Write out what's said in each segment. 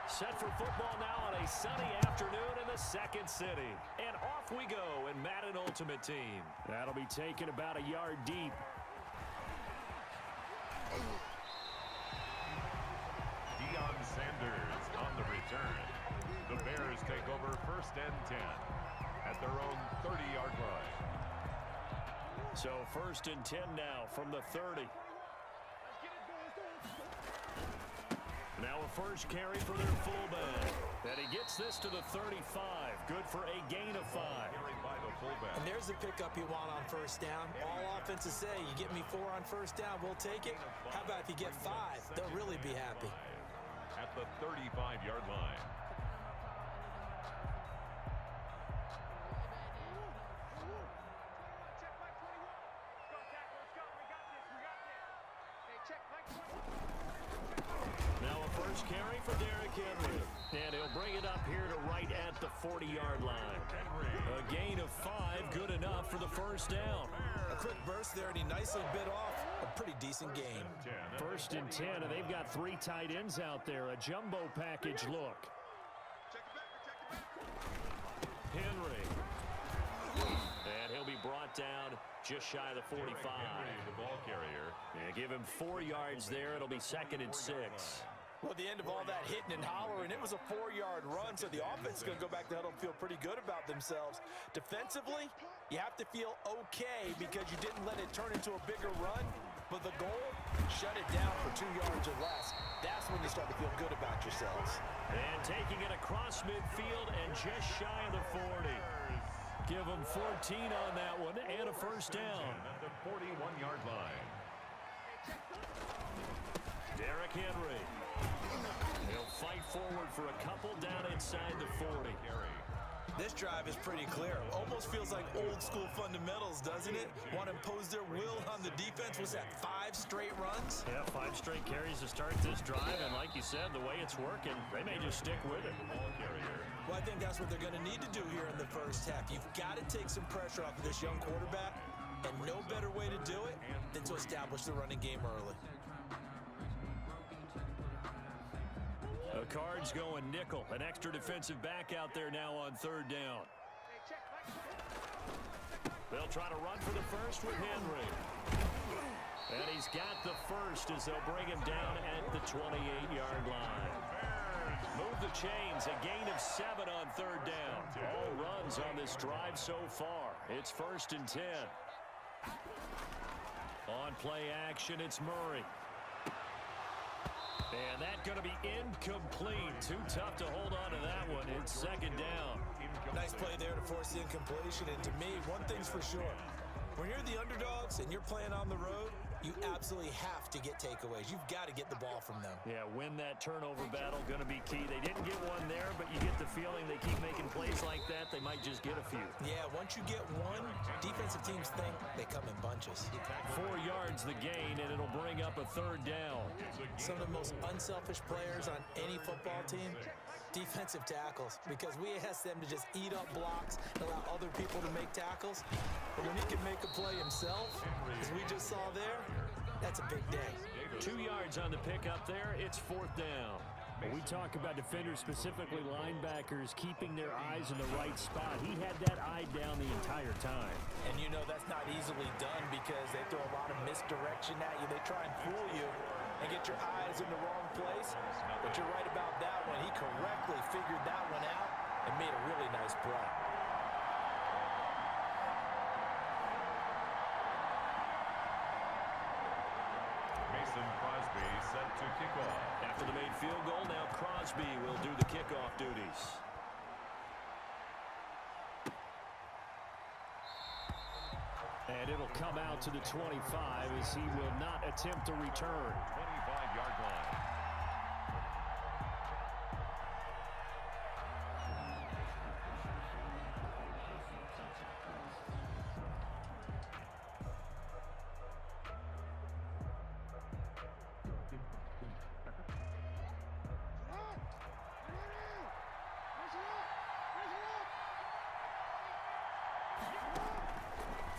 Set for football now on a sunny afternoon in the second city. And off we go in Madden Ultimate Team. That'll be taken about a yard deep. Deion Sanders on the return. The Bears take over 1st and 10 at their own 30-yard line. So 1st and 10 now from the 30. Now a first carry for their fullback. And he gets this to the 35. Good for a gain of 5. And there's the pickup you want on 1st down. All offenses say, you get me 4 on 1st down, we'll take it. How about if you get 5? They'll really be happy. At the 35-yard line. Now a first carry for Derrick Henry. And he'll bring it up here to right at the 40-yard line. A gain of 5, good enough for the 1st down. A quick burst there, and he nicely bit off a pretty decent gain. 1st and 10, and they've got 3 tight ends out there. A jumbo package look. Henry. And he'll be brought down just shy of the 45. The ball carrier. And give him 4 yards there. It'll be 2nd and 6. Well, at the end of all that hitting and hollering, it was a 4-yard run, so the offense is going to go back to huddle and feel pretty good about themselves. Defensively, you have to feel okay because you didn't let it turn into a bigger run, but the goal, shut it down for 2 yards or less. That's when you start to feel good about yourselves. And taking it across midfield and just shy of the 40. Give them 14 on that one and a 1st down. At the 41-yard line. Derrick Henry. He'll fight forward for a couple down inside the 40. This drive is pretty clear. Almost feels like old school fundamentals, doesn't it? Want to impose their will on the defense. Was that 5 straight runs? Yeah, 5 straight carries to start this drive. And like you said, the way it's working, they may just stick with it. Well, I think that's what they're going to need to do here in the 1st half. You've got to take some pressure off of this young quarterback. And no better way to do it than to establish the running game early. The Cards going nickel. An extra defensive back out there now on 3rd down. They'll try to run for the first with Henry. And he's got the first as they'll bring him down at the 28-yard line. Move the chains. A gain of 7 on 3rd down. All runs on this drive so far. It's 1st and 10. On play action, it's Murray. And that's going to be incomplete. Too tough to hold on to that one. It's 2nd down. Nice play there to force the incompletion. And to me, one thing's for sure. When you're the underdogs and you're playing on the road, you absolutely have to get takeaways. You've got to get the ball from them. Yeah, win that turnover battle, going to be key. They didn't get one there, but you get the feeling they keep making plays like that, they might just get a few. Yeah, once you get one, defensive teams think they come in bunches. 4 yards the gain, and it'll bring up a 3rd down. Some of the most unselfish players on any football team, defensive tackles, because we ask them to just eat up blocks and allow other people to make tackles. But when he can make a play himself, as we just saw there, that's a big day. 2 yards on the pickup there. It's 4th down. When we talk about defenders, specifically linebackers, keeping their eyes in the right spot. He had that eye down the entire time. And you know that's not easily done because they throw a lot of misdirection at you. They try and fool you and get your eyes in the wrong place. But you're right about that one. He correctly figured that one out and made a really nice play. Crosby set to kick off. After the made field goal, now Crosby will do the kickoff duties. And it'll come out to the 25 as he will not attempt to return. 25-yard line.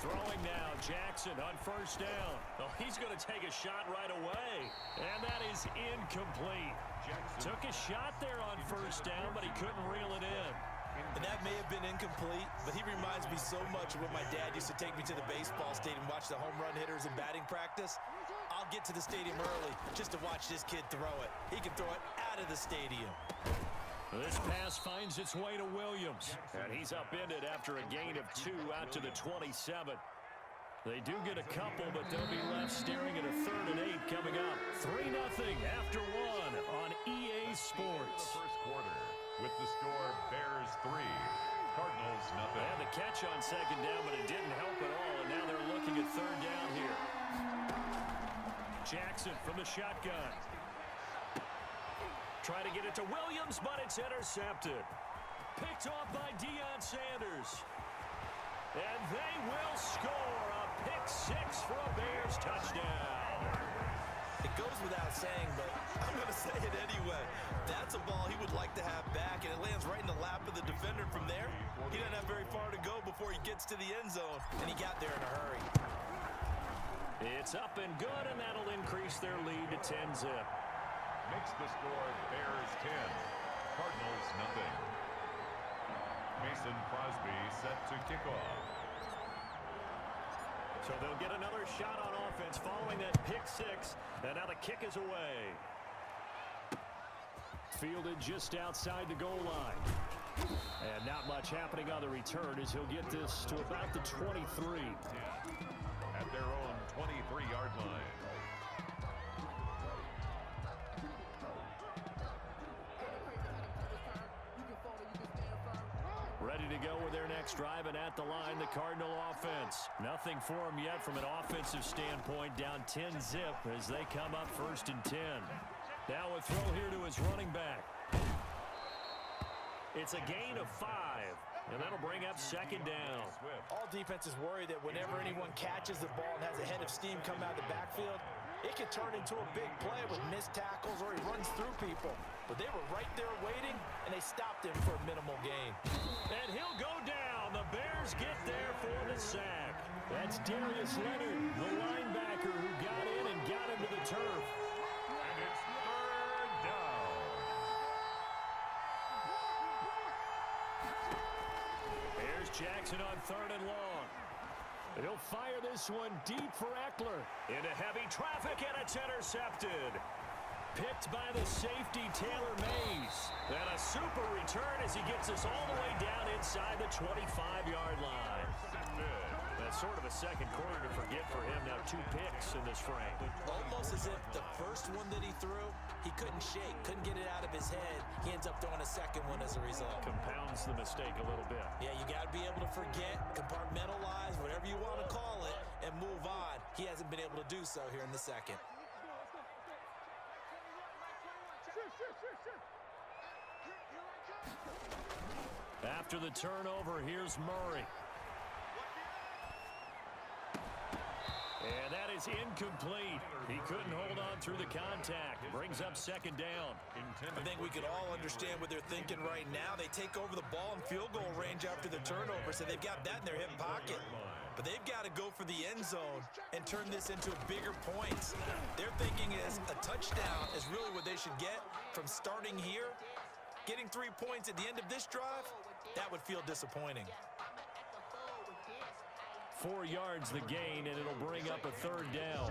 Throwing now, Jackson on 1st down. Oh, he's going to take a shot right away. And that is incomplete. Took a shot there on first down, but he couldn't reel it in. And that may have been incomplete, but he reminds me so much of when my dad used to take me to the baseball stadium and watch the home run hitters in batting practice. I'll get to the stadium early just to watch this kid throw it. He can throw it out of the stadium. This pass finds its way to Williams, and he's upended after a gain of 2 out to the 27. They do get a couple, but they'll be left staring at a 3rd and 8 coming up. 3-0 after 1 on EA Sports. First quarter with the score Bears 3, Cardinals nothing. And the catch on 2nd down, but it didn't help at all, and now they're looking at 3rd down here. Jackson from the shotgun. Try to get it to Williams, but it's intercepted. Picked off by Deion Sanders. And they will score a pick 6 for a Bears touchdown. It goes without saying, but I'm going to say it anyway. That's a ball he would like to have back, and it lands right in the lap of the defender from there. He doesn't have very far to go before he gets to the end zone, and he got there in a hurry. It's up and good, and that'll increase their lead to 10-zip. Makes the score Bears 10, Cardinals nothing. Mason Crosby set to kick off. So they'll get another shot on offense following that pick 6, and now the kick is away. Fielded just outside the goal line. And not much happening on the return as he'll get this to about the 23. At their own 23-yard line. Ready to go with their next drive, and at the line, the Cardinal offense. Nothing for them yet from an offensive standpoint, down 10-zip as they come up 1st and 10. Now a throw here to his running back. It's a gain of 5, and that'll bring up 2nd down. All defenses worry that whenever anyone catches the ball and has a head of steam come out of the backfield, it can turn into a big play with missed tackles or he runs through people. But they were right there waiting, and they stopped him for a minimal gain. And he'll go down. The Bears get there for the sack. That's Darius Leonard, the linebacker who got in and got him to the turf. And it's 3rd down. Here's Jackson on 3rd and long. He'll fire this one deep for Eckler. Into heavy traffic, and it's intercepted. Picked by the safety, Taylor Mays. And a super return as he gets us all the way down inside the 25-yard line. That's sort of a second quarter to forget for him. Now 2 picks in this frame. Almost as if the first one that he threw, he couldn't shake, couldn't get it out of his head. He ends up throwing a second one as a result. Compounds the mistake a little bit. Yeah, you got to be able to forget, compartmentalize, whatever you want to call it, and move on. He hasn't been able to do so here in the second. After the turnover, here's Murray. And that is incomplete. He couldn't hold on through the contact. Brings up 2nd down. I think we could all understand what they're thinking right now. They take over the ball in field goal range after the turnover, so they've got that in their hip pocket. But they've got to go for the end zone and turn this into bigger points. Their thinking is a touchdown is really what they should get from starting here. Getting 3 points at the end of this drive, that would feel disappointing. 4 yards the gain, and it'll bring up a 3rd down.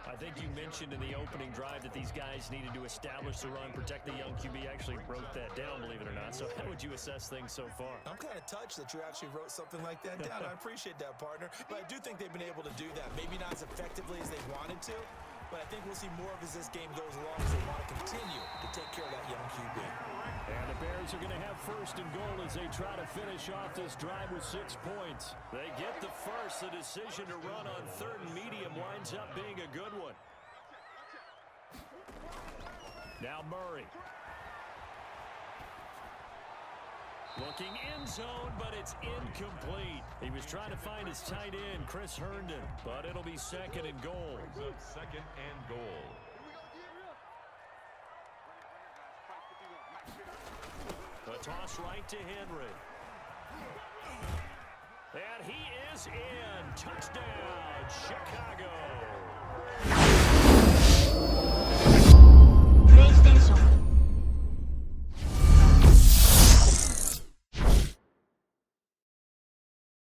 I think you mentioned in the opening drive that these guys needed to establish the run, protect the young QB. Actually wrote that down, believe it or not. So how would you assess things so far? I'm kind of touched that you actually wrote something like that down. I appreciate that, partner. But I do think they've been able to do that. Maybe not as effectively as they wanted to, but I think we'll see more of as this game goes along as they want to continue to take care of that young QB. And the Bears are going to have 1st and goal as they try to finish off this drive with 6 points. They get the first. The decision to run on 3rd and medium winds up being a good one. Now Murray. Looking end zone, but it's incomplete. He was trying to find his tight end, Chris Herndon, but it'll be 2nd and goal. 2nd and goal. A toss right to Henry. And he is in. Touchdown, Chicago.